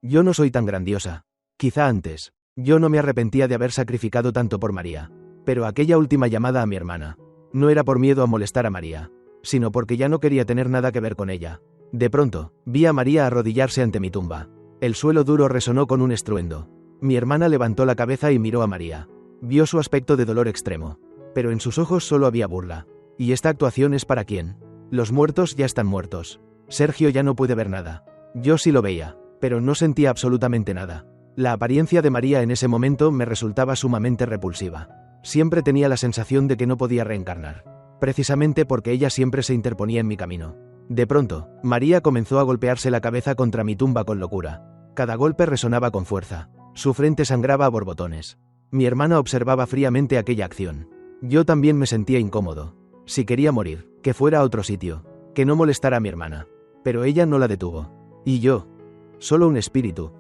yo no soy tan grandiosa. Quizá antes. Yo no me arrepentía de haber sacrificado tanto por María. Pero aquella última llamada a mi hermana. No era por miedo a molestar a María, sino porque ya no quería tener nada que ver con ella. De pronto, vi a María arrodillarse ante mi tumba. El suelo duro resonó con un estruendo. Mi hermana levantó la cabeza y miró a María. Vio su aspecto de dolor extremo. Pero en sus ojos solo había burla. ¿Y esta actuación es para quién? Los muertos ya están muertos. Sergio ya no puede ver nada. Yo sí lo veía, pero no sentía absolutamente nada. La apariencia de María en ese momento me resultaba sumamente repulsiva. Siempre tenía la sensación de que no podía reencarnar. Precisamente porque ella siempre se interponía en mi camino. De pronto, María comenzó a golpearse la cabeza contra mi tumba con locura. Cada golpe resonaba con fuerza. Su frente sangraba a borbotones. Mi hermana observaba fríamente aquella acción. Yo también me sentía incómodo. Si quería morir, que fuera a otro sitio. Que no molestara a mi hermana. Pero ella no la detuvo. Y yo. Solo un espíritu.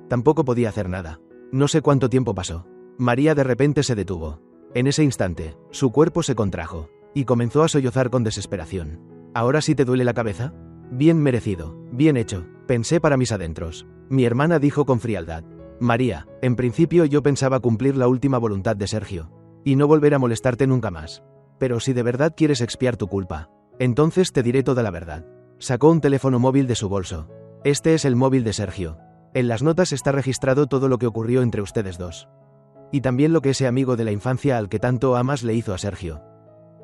Tampoco podía hacer nada. No sé cuánto tiempo pasó. María de repente se detuvo. En ese instante, su cuerpo se contrajo. Y comenzó a sollozar con desesperación. ¿Ahora sí te duele la cabeza? Bien merecido, bien hecho, pensé para mis adentros. Mi hermana dijo con frialdad. María, en principio yo pensaba cumplir la última voluntad de Sergio. Y no volver a molestarte nunca más. Pero si de verdad quieres expiar tu culpa, entonces te diré toda la verdad. Sacó un teléfono móvil de su bolso. Este es el móvil de Sergio. En las notas está registrado todo lo que ocurrió entre ustedes dos. Y también lo que ese amigo de la infancia al que tanto amas le hizo a Sergio.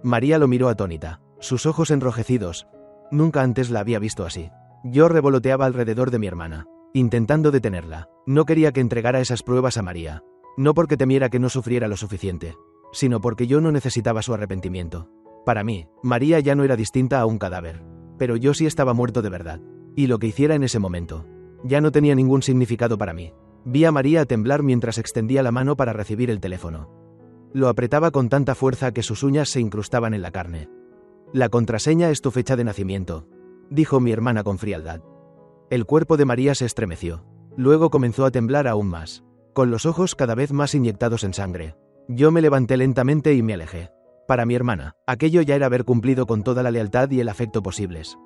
María lo miró atónita, sus ojos enrojecidos. Nunca antes la había visto así. Yo revoloteaba alrededor de mi hermana, intentando detenerla. No quería que entregara esas pruebas a María. No porque temiera que no sufriera lo suficiente, sino porque yo no necesitaba su arrepentimiento. Para mí, María ya no era distinta a un cadáver. Pero yo sí estaba muerto de verdad. Y lo que hiciera en ese momento ya no tenía ningún significado para mí. Vi a María temblar mientras extendía la mano para recibir el teléfono. Lo apretaba con tanta fuerza que sus uñas se incrustaban en la carne. La contraseña es tu fecha de nacimiento, dijo mi hermana con frialdad. El cuerpo de María se estremeció. Luego comenzó a temblar aún más, con los ojos cada vez más inyectados en sangre. Yo me levanté lentamente y me alejé. Para mi hermana, aquello ya era haber cumplido con toda la lealtad y el afecto posibles.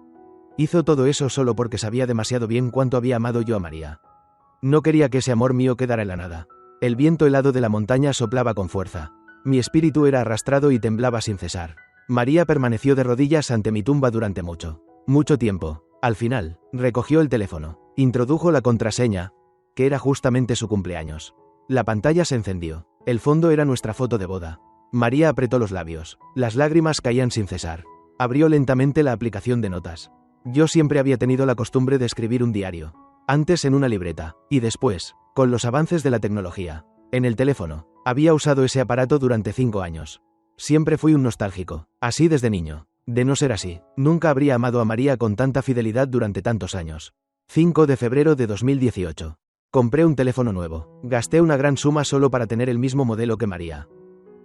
Hizo todo eso solo porque sabía demasiado bien cuánto había amado yo a María. No quería que ese amor mío quedara en la nada. El viento helado de la montaña soplaba con fuerza. Mi espíritu era arrastrado y temblaba sin cesar. María permaneció de rodillas ante mi tumba durante mucho tiempo. Al final, recogió el teléfono, introdujo la contraseña, que era justamente su cumpleaños. La pantalla se encendió. El fondo era nuestra foto de boda. María apretó los labios. Las lágrimas caían sin cesar. Abrió lentamente la aplicación de notas. Yo siempre había tenido la costumbre de escribir un diario. Antes en una libreta, y después, con los avances de la tecnología, en el teléfono. Había usado ese aparato durante 5 años. Siempre fui un nostálgico, así desde niño. De no ser así, nunca habría amado a María con tanta fidelidad durante tantos años. 5 de febrero de 2018. Compré un teléfono nuevo. Gasté una gran suma solo para tener el mismo modelo que María.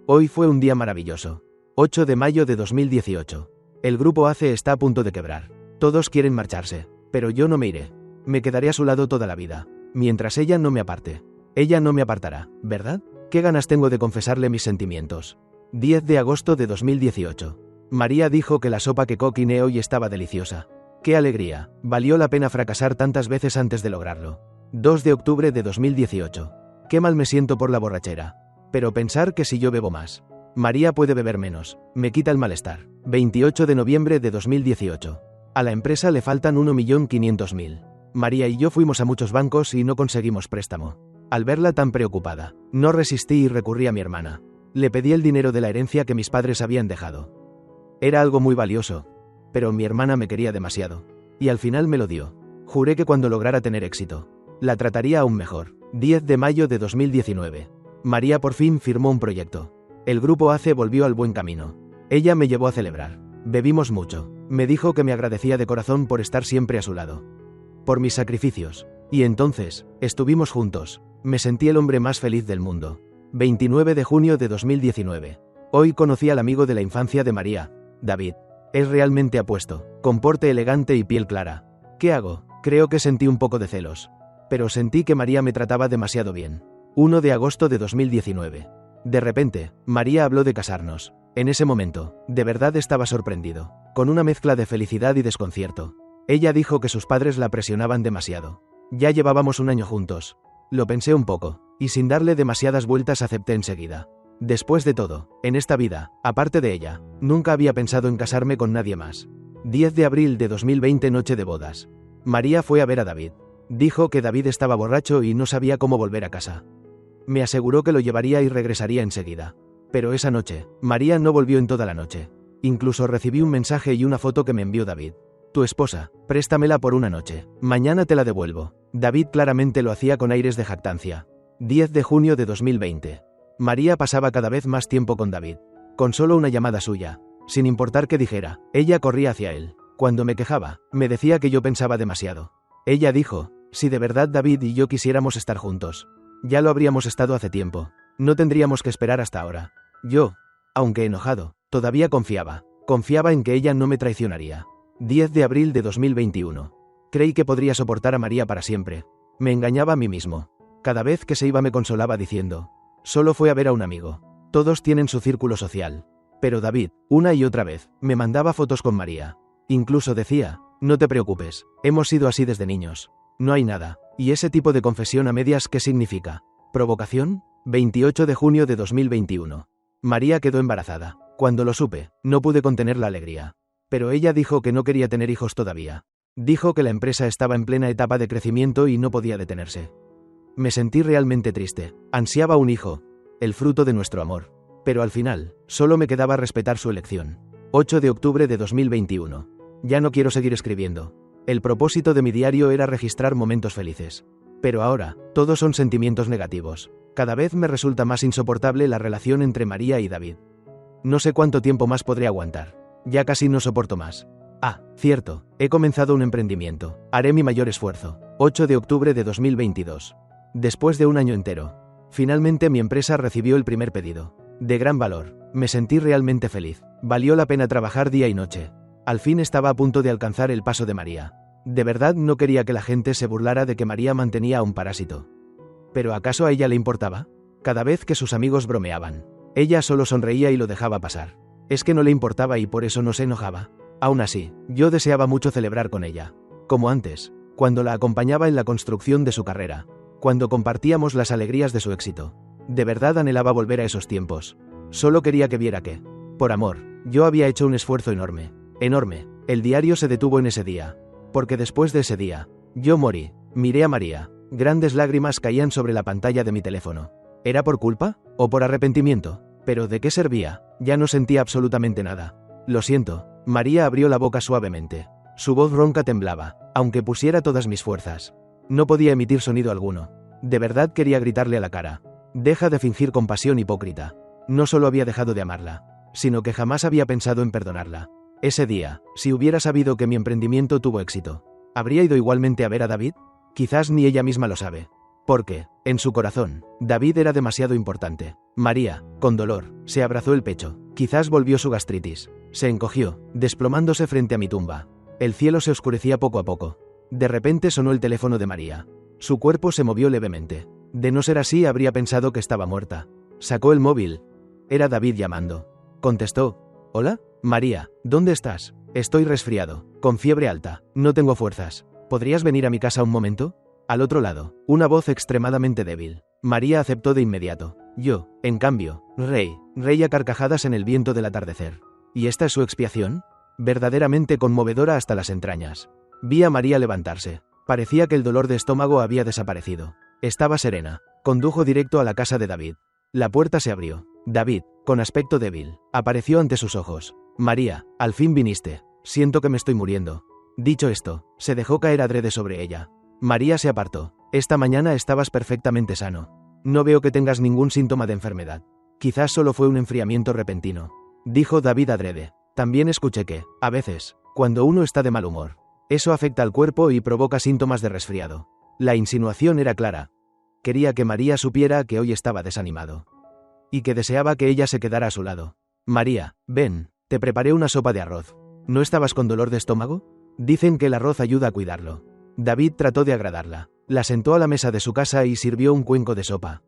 Hoy fue un día maravilloso. 8 de mayo de 2018. El grupo ACE está a punto de quebrar. Todos quieren marcharse, pero yo no me iré. Me quedaré a su lado toda la vida, mientras ella no me aparte. Ella no me apartará, ¿verdad? ¿Qué ganas tengo de confesarle mis sentimientos? 10 de agosto de 2018. María dijo que la sopa que cociné hoy estaba deliciosa. ¡Qué alegría! Valió la pena fracasar tantas veces antes de lograrlo. 2 de octubre de 2018. Qué mal me siento por la borrachera. Pero pensar que si yo bebo más, María puede beber menos, me quita el malestar. 28 de noviembre de 2018. A la empresa le faltan 1.500.000. María y yo fuimos a muchos bancos y no conseguimos préstamo. Al verla tan preocupada, no resistí y recurrí a mi hermana. Le pedí el dinero de la herencia que mis padres habían dejado. Era algo muy valioso, pero mi hermana me quería demasiado. Y al final me lo dio. Juré que cuando lograra tener éxito, la trataría aún mejor. 10 de mayo de 2019. María por fin firmó un proyecto. El grupo ACE volvió al buen camino. Ella me llevó a celebrar. Bebimos mucho. Me dijo que me agradecía de corazón por estar siempre a su lado. Por mis sacrificios. Y entonces, estuvimos juntos. Me sentí el hombre más feliz del mundo. 29 de junio de 2019. Hoy conocí al amigo de la infancia de María, David. Es realmente apuesto, con porte elegante y piel clara. ¿Qué hago? Creo que sentí un poco de celos. Pero sentí que María me trataba demasiado bien. 1 de agosto de 2019. De repente, María habló de casarnos. En ese momento, de verdad estaba sorprendido, con una mezcla de felicidad y desconcierto. Ella dijo que sus padres la presionaban demasiado. Ya llevábamos un año juntos. Lo pensé un poco, y sin darle demasiadas vueltas acepté enseguida. Después de todo, en esta vida, aparte de ella, nunca había pensado en casarme con nadie más. 10 de abril de 2020, noche de bodas. María fue a ver a David. Dijo que David estaba borracho y no sabía cómo volver a casa. Me aseguró que lo llevaría y regresaría enseguida. Pero esa noche, María no volvió en toda la noche. Incluso recibí un mensaje y una foto que me envió David. Tu esposa, préstamela por una noche. Mañana te la devuelvo. David claramente lo hacía con aires de jactancia. 10 de junio de 2020. María pasaba cada vez más tiempo con David. Con solo una llamada suya, sin importar qué dijera, ella corría hacia él. Cuando me quejaba, me decía que yo pensaba demasiado. Ella dijo, si de verdad David y yo quisiéramos estar juntos, ya lo habríamos estado hace tiempo. No tendríamos que esperar hasta ahora. Yo, aunque enojado, todavía confiaba. Confiaba en que ella no me traicionaría. 10 de abril de 2021. Creí que podría soportar a María para siempre. Me engañaba a mí mismo. Cada vez que se iba me consolaba diciendo, solo fue a ver a un amigo. Todos tienen su círculo social. Pero David, una y otra vez, me mandaba fotos con María. Incluso decía, no te preocupes, hemos sido así desde niños. No hay nada. ¿Y ese tipo de confesión a medias qué significa? ¿Provocación? 28 de junio de 2021. María quedó embarazada. Cuando lo supe, no pude contener la alegría. Pero ella dijo que no quería tener hijos todavía. Dijo que la empresa estaba en plena etapa de crecimiento y no podía detenerse. Me sentí realmente triste. Ansiaba un hijo, el fruto de nuestro amor. Pero al final, solo me quedaba respetar su elección. 8 de octubre de 2021. Ya no quiero seguir escribiendo. El propósito de mi diario era registrar momentos felices. Pero ahora, todos son sentimientos negativos. Cada vez me resulta más insoportable la relación entre María y David. No sé cuánto tiempo más podré aguantar. Ya casi no soporto más. Ah, cierto, he comenzado un emprendimiento. Haré mi mayor esfuerzo. 8 de octubre de 2022. Después de un año entero, finalmente mi empresa recibió el primer pedido. De gran valor. Me sentí realmente feliz. Valió la pena trabajar día y noche. Al fin estaba a punto de alcanzar el paso de María. De verdad no quería que la gente se burlara de que María mantenía a un parásito. ¿Pero acaso a ella le importaba? Cada vez que sus amigos bromeaban, ella solo sonreía y lo dejaba pasar. ¿Es que no le importaba y por eso no se enojaba? Aún así, yo deseaba mucho celebrar con ella. Como antes, cuando la acompañaba en la construcción de su carrera. Cuando compartíamos las alegrías de su éxito. De verdad anhelaba volver a esos tiempos. Solo quería que viera que, por amor, yo había hecho un esfuerzo enorme. Enorme. El diario se detuvo en ese día. Porque después de ese día, yo morí. Miré a María. Grandes lágrimas caían sobre la pantalla de mi teléfono. ¿Era por culpa? ¿O por arrepentimiento? ¿Pero de qué servía? Ya no sentía absolutamente nada. Lo siento. María abrió la boca suavemente. Su voz ronca temblaba, aunque pusiera todas mis fuerzas. No podía emitir sonido alguno. De verdad quería gritarle a la cara. Deja de fingir compasión hipócrita. No solo había dejado de amarla, sino que jamás había pensado en perdonarla. Ese día, si hubiera sabido que mi emprendimiento tuvo éxito, ¿habría ido igualmente a ver a David? Quizás ni ella misma lo sabe. Porque, en su corazón, David era demasiado importante. María, con dolor, se abrazó el pecho. Quizás volvió su gastritis. Se encogió, desplomándose frente a mi tumba. El cielo se oscurecía poco a poco. De repente sonó el teléfono de María. Su cuerpo se movió levemente. De no ser así, habría pensado que estaba muerta. Sacó el móvil. Era David llamando. Contestó. ¿Hola? María, ¿dónde estás? Estoy resfriado, con fiebre alta, no tengo fuerzas. ¿Podrías venir a mi casa un momento? Al otro lado, una voz extremadamente débil. María aceptó de inmediato. Yo, en cambio, reía a carcajadas en el viento del atardecer. ¿Y esta es su expiación? Verdaderamente conmovedora hasta las entrañas. Vi a María levantarse. Parecía que el dolor de estómago había desaparecido. Estaba serena. Condujo directo a la casa de David. La puerta se abrió. David, con aspecto débil, apareció ante sus ojos. María, al fin viniste. Siento que me estoy muriendo. Dicho esto, se dejó caer adrede sobre ella. María se apartó. Esta mañana estabas perfectamente sano. No veo que tengas ningún síntoma de enfermedad. Quizás solo fue un enfriamiento repentino. Dijo David adrede. También escuché que, a veces, cuando uno está de mal humor, eso afecta al cuerpo y provoca síntomas de resfriado. La insinuación era clara. Quería que María supiera que hoy estaba desanimado. Y que deseaba que ella se quedara a su lado. María, ven, te preparé una sopa de arroz. ¿No estabas con dolor de estómago? Dicen que el arroz ayuda a cuidarlo. David trató de agradarla. La sentó a la mesa de su casa y sirvió un cuenco de sopa.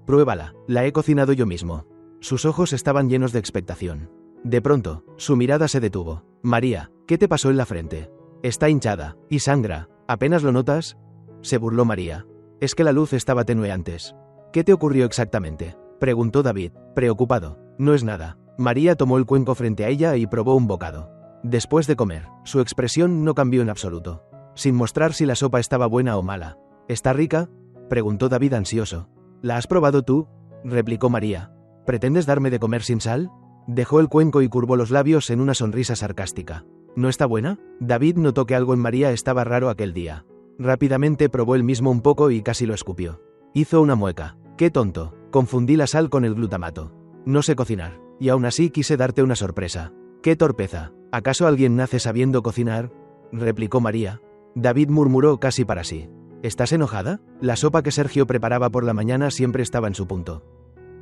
Pruébala, la he cocinado yo mismo. Sus ojos estaban llenos de expectación. De pronto, su mirada se detuvo. María, ¿qué te pasó en la frente? Está hinchada, y sangra. ¿Apenas lo notas? Se burló María. Es que la luz estaba tenue antes. ¿Qué te ocurrió exactamente? Preguntó David, preocupado. No es nada. María tomó el cuenco frente a ella y probó un bocado. Después de comer, su expresión no cambió en absoluto. Sin mostrar si la sopa estaba buena o mala. ¿Está rica? Preguntó David ansioso. ¿La has probado tú? Replicó María. ¿Pretendes darme de comer sin sal? Dejó el cuenco y curvó los labios en una sonrisa sarcástica. ¿No está buena? David notó que algo en María estaba raro aquel día. Rápidamente probó él mismo un poco y casi lo escupió. Hizo una mueca. ¡Qué tonto! Confundí la sal con el glutamato. No sé cocinar, y aún así quise darte una sorpresa. ¡Qué torpeza! ¿Acaso alguien nace sabiendo cocinar? Replicó María. David murmuró casi para sí. ¿Estás enojada? La sopa que Sergio preparaba por la mañana siempre estaba en su punto.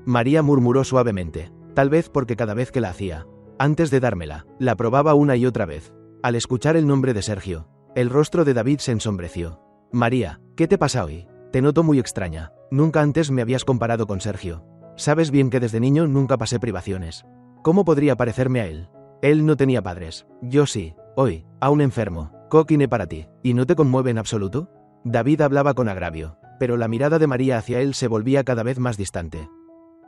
María murmuró suavemente. Tal vez porque cada vez que la hacía, antes de dármela, la probaba una y otra vez. Al escuchar el nombre de Sergio, el rostro de David se ensombreció. María, ¿qué te pasa hoy? Te noto muy extraña. Nunca antes me habías comparado con Sergio. Sabes bien que desde niño nunca pasé privaciones. ¿Cómo podría parecerme a él? Él no tenía padres. Yo sí. Hoy, a un enfermo, coquine para ti, ¿y no te conmueve en absoluto? David hablaba con agravio, pero la mirada de María hacia él se volvía cada vez más distante.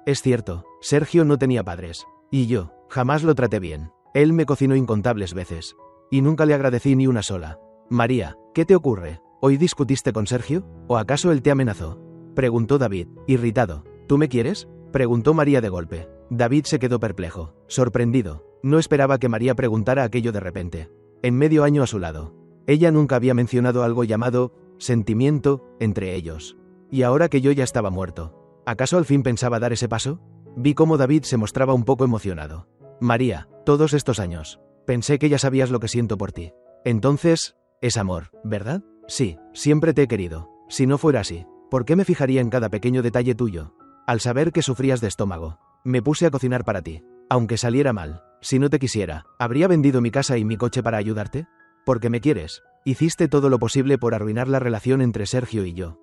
Es cierto, Sergio no tenía padres, y yo, jamás lo traté bien. Él me cocinó incontables veces, y nunca le agradecí ni una sola. María, ¿qué te ocurre? ¿Hoy discutiste con Sergio? ¿O acaso él te amenazó? Preguntó David, irritado. ¿Tú me quieres? Preguntó María de golpe. David se quedó perplejo, sorprendido. No esperaba que María preguntara aquello de repente. En medio año a su lado. Ella nunca había mencionado algo llamado sentimiento entre ellos. Y ahora que yo ya estaba muerto, ¿acaso al fin pensaba dar ese paso? Vi cómo David se mostraba un poco emocionado. María, todos estos años, pensé que ya sabías lo que siento por ti. Entonces, es amor, ¿verdad? Sí, siempre te he querido. Si no fuera así, ¿por qué me fijaría en cada pequeño detalle tuyo? Al saber que sufrías de estómago, me puse a cocinar para ti. Aunque saliera mal, si no te quisiera, ¿habría vendido mi casa y mi coche para ayudarte? Porque me quieres. Hiciste todo lo posible por arruinar la relación entre Sergio y yo.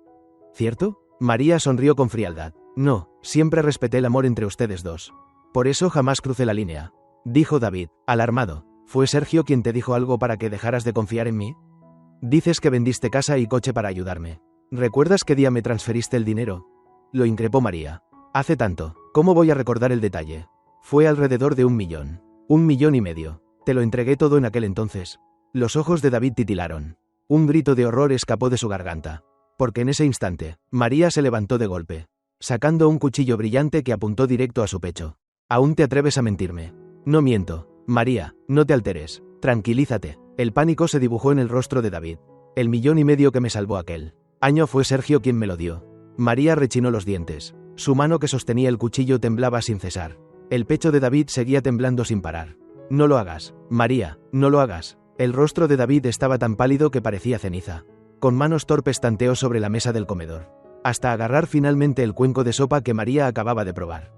¿Cierto? María sonrió con frialdad. No, siempre respeté el amor entre ustedes dos. Por eso jamás crucé la línea. Dijo David, alarmado. ¿Fue Sergio quien te dijo algo para que dejaras de confiar en mí? Dices que vendiste casa y coche para ayudarme. ¿Recuerdas qué día me transferiste el dinero? Lo increpó María. Hace tanto, ¿cómo voy a recordar el detalle? Fue alrededor de 1 millón. 1,5 millones. Te lo entregué todo en aquel entonces. Los ojos de David titilaron. Un grito de horror escapó de su garganta. Porque en ese instante, María se levantó de golpe, sacando un cuchillo brillante que apuntó directo a su pecho. ¿Aún te atreves a mentirme? No miento. María, no te alteres. Tranquilízate. El pánico se dibujó en el rostro de David. El 1,5 millones que me salvó aquel año fue Sergio quien me lo dio. María rechinó los dientes. Su mano que sostenía el cuchillo temblaba sin cesar. El pecho de David seguía temblando sin parar. No lo hagas, María, no lo hagas. El rostro de David estaba tan pálido que parecía ceniza. Con manos torpes tanteó sobre la mesa del comedor, hasta agarrar finalmente el cuenco de sopa que María acababa de probar.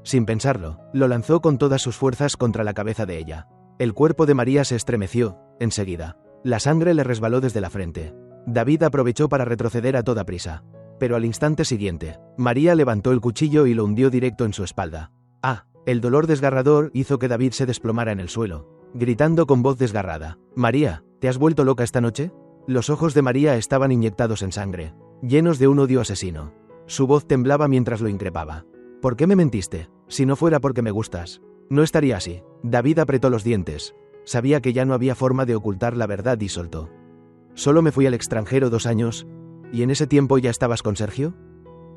Sin pensarlo, lo lanzó con todas sus fuerzas contra la cabeza de ella. El cuerpo de María se estremeció, enseguida. La sangre le resbaló desde la frente. David aprovechó para retroceder a toda prisa. Pero al instante siguiente, María levantó el cuchillo y lo hundió directo en su espalda. ¡Ah! El dolor desgarrador hizo que David se desplomara en el suelo, gritando con voz desgarrada. María, ¿te has vuelto loca esta noche? Los ojos de María estaban inyectados en sangre, llenos de un odio asesino. Su voz temblaba mientras lo increpaba. ¿Por qué me mentiste? Si no fuera porque me gustas, no estaría así. David apretó los dientes. Sabía que ya no había forma de ocultar la verdad y soltó. Solo me fui al extranjero 2 años, ¿y en ese tiempo ya estabas con Sergio?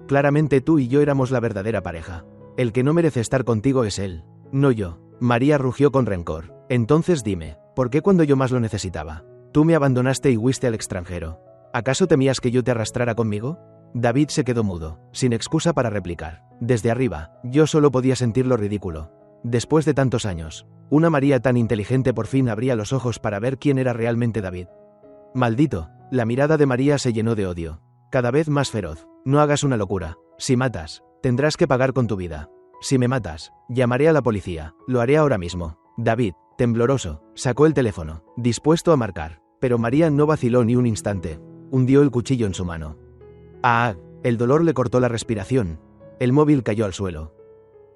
Claramente tú y yo éramos la verdadera pareja. El que no merece estar contigo es él, no yo. María rugió con rencor. Entonces dime, ¿por qué cuando yo más lo necesitaba, tú me abandonaste y huiste al extranjero? ¿Acaso temías que yo te arrastrara conmigo? David se quedó mudo, sin excusa para replicar. Desde arriba, yo solo podía sentir lo ridículo. Después de tantos años, una María tan inteligente por fin abría los ojos para ver quién era realmente David. Maldito, la mirada de María se llenó de odio, cada vez más feroz. No hagas una locura. Si matas, tendrás que pagar con tu vida. Si me matas, llamaré a la policía. Lo haré ahora mismo. David, tembloroso, sacó el teléfono, dispuesto a marcar. Pero María no vaciló ni un instante. Hundió el cuchillo en su mano. ¡Ah! El dolor le cortó la respiración. El móvil cayó al suelo.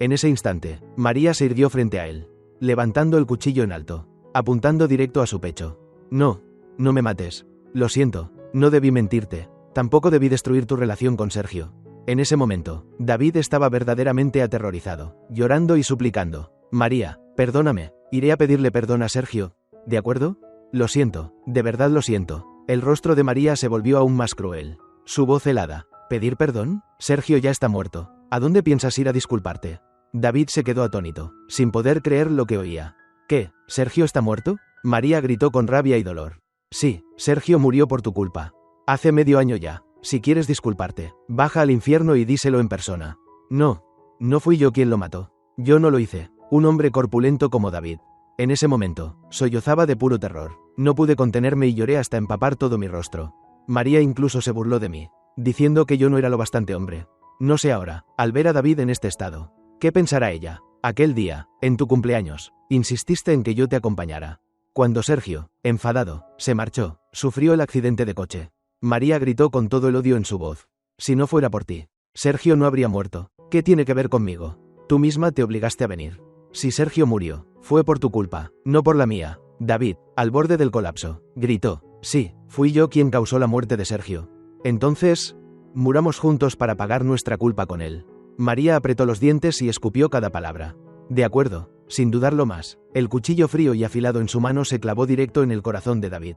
En ese instante, María se irguió frente a él, levantando el cuchillo en alto, apuntando directo a su pecho. No, no me mates. Lo siento, no debí mentirte. Tampoco debí destruir tu relación con Sergio. En ese momento, David estaba verdaderamente aterrorizado, llorando y suplicando. María, perdóname, iré a pedirle perdón a Sergio. ¿De acuerdo? Lo siento, de verdad lo siento. El rostro de María se volvió aún más cruel. Su voz helada. ¿Pedir perdón? Sergio ya está muerto. ¿A dónde piensas ir a disculparte? David se quedó atónito, sin poder creer lo que oía. ¿Qué? ¿Sergio está muerto? María gritó con rabia y dolor. Sí, Sergio murió por tu culpa. Hace medio año ya. Si quieres disculparte, baja al infierno y díselo en persona. No, no fui yo quien lo mató. Yo no lo hice. Un hombre corpulento como David. En ese momento, sollozaba de puro terror. No pude contenerme y lloré hasta empapar todo mi rostro. María incluso se burló de mí, diciendo que yo no era lo bastante hombre. No sé ahora, al ver a David en este estado, ¿qué pensará ella? Aquel día, en tu cumpleaños, insististe en que yo te acompañara. Cuando Sergio, enfadado, se marchó, sufrió el accidente de coche. María gritó con todo el odio en su voz. Si no fuera por ti, Sergio no habría muerto. ¿Qué tiene que ver conmigo? Tú misma te obligaste a venir. Si Sergio murió, fue por tu culpa, no por la mía. David, al borde del colapso, gritó. Sí, fui yo quien causó la muerte de Sergio. Entonces, muramos juntos para pagar nuestra culpa con él. María apretó los dientes y escupió cada palabra. De acuerdo, sin dudarlo más. El cuchillo frío y afilado en su mano se clavó directo en el corazón de David.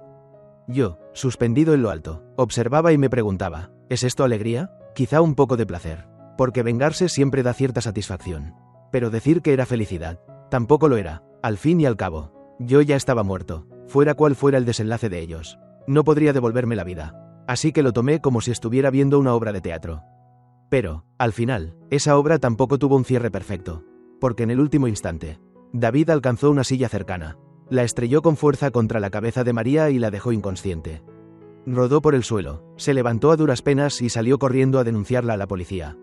Yo, suspendido en lo alto, observaba y me preguntaba, ¿es esto alegría? Quizá un poco de placer. Porque vengarse siempre da cierta satisfacción. Pero decir que era felicidad, tampoco lo era. Al fin y al cabo, yo ya estaba muerto, fuera cual fuera el desenlace de ellos. No podría devolverme la vida. Así que lo tomé como si estuviera viendo una obra de teatro. Pero, al final, esa obra tampoco tuvo un cierre perfecto. Porque en el último instante, David alcanzó una silla cercana. La estrelló con fuerza contra la cabeza de María y la dejó inconsciente. Rodó por el suelo, se levantó a duras penas y salió corriendo a denunciarla a la policía.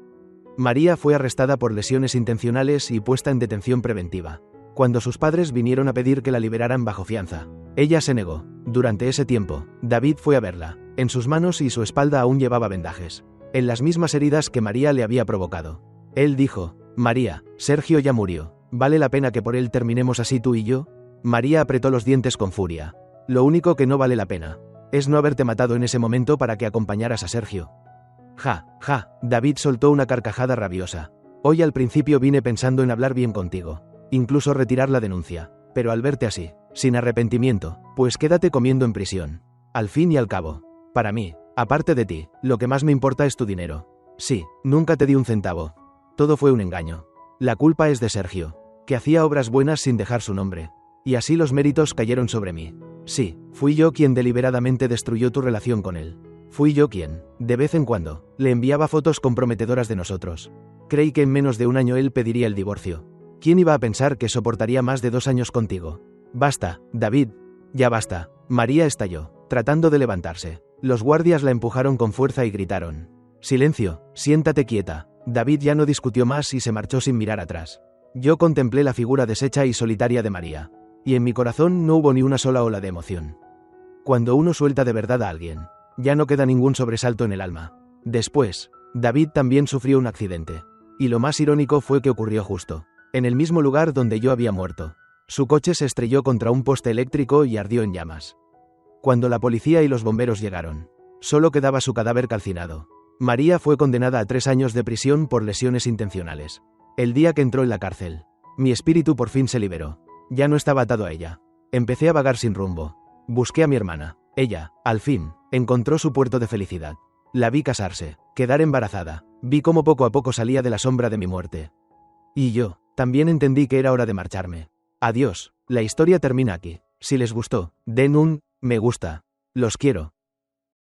María fue arrestada por lesiones intencionales y puesta en detención preventiva. Cuando sus padres vinieron a pedir que la liberaran bajo fianza, ella se negó. Durante ese tiempo, David fue a verla. En sus manos y su espalda aún llevaba vendajes, en las mismas heridas que María le había provocado. Él dijo, María, Sergio ya murió. ¿Vale la pena que por él terminemos así tú y yo? María apretó los dientes con furia. Lo único que no vale la pena es no haberte matado en ese momento para que acompañaras a Sergio. Ja, ja, David soltó una carcajada rabiosa. Hoy al principio vine pensando en hablar bien contigo, incluso retirar la denuncia, pero al verte así, sin arrepentimiento, pues quédate comiendo en prisión. Al fin y al cabo, para mí, aparte de ti, lo que más me importa es tu dinero. Sí, nunca te di un centavo. Todo fue un engaño. La culpa es de Sergio, que hacía obras buenas sin dejar su nombre. Y así los méritos cayeron sobre mí. Sí, fui yo quien deliberadamente destruyó tu relación con él. Fui yo quien, de vez en cuando, le enviaba fotos comprometedoras de nosotros. Creí que en menos de un año él pediría el divorcio. ¿Quién iba a pensar que soportaría más de 2 años contigo? Basta, David. Ya basta. María estalló, tratando de levantarse. Los guardias la empujaron con fuerza y gritaron. Silencio, siéntate quieta. David ya no discutió más y se marchó sin mirar atrás. Yo contemplé la figura deshecha y solitaria de María. Y en mi corazón no hubo ni una sola ola de emoción. Cuando uno suelta de verdad a alguien, ya no queda ningún sobresalto en el alma. Después, David también sufrió un accidente. Y lo más irónico fue que ocurrió justo en el mismo lugar donde yo había muerto. Su coche se estrelló contra un poste eléctrico y ardió en llamas. Cuando la policía y los bomberos llegaron, solo quedaba su cadáver calcinado. María fue condenada a 3 años de prisión por lesiones intencionales. El día que entró en la cárcel, mi espíritu por fin se liberó. Ya no estaba atado a ella. Empecé a vagar sin rumbo. Busqué a mi hermana. Ella, al fin, encontró su puerto de felicidad. La vi casarse, quedar embarazada. Vi cómo poco a poco salía de la sombra de mi muerte. Y yo, también entendí que era hora de marcharme. Adiós, la historia termina aquí. Si les gustó, den un me gusta. Los quiero.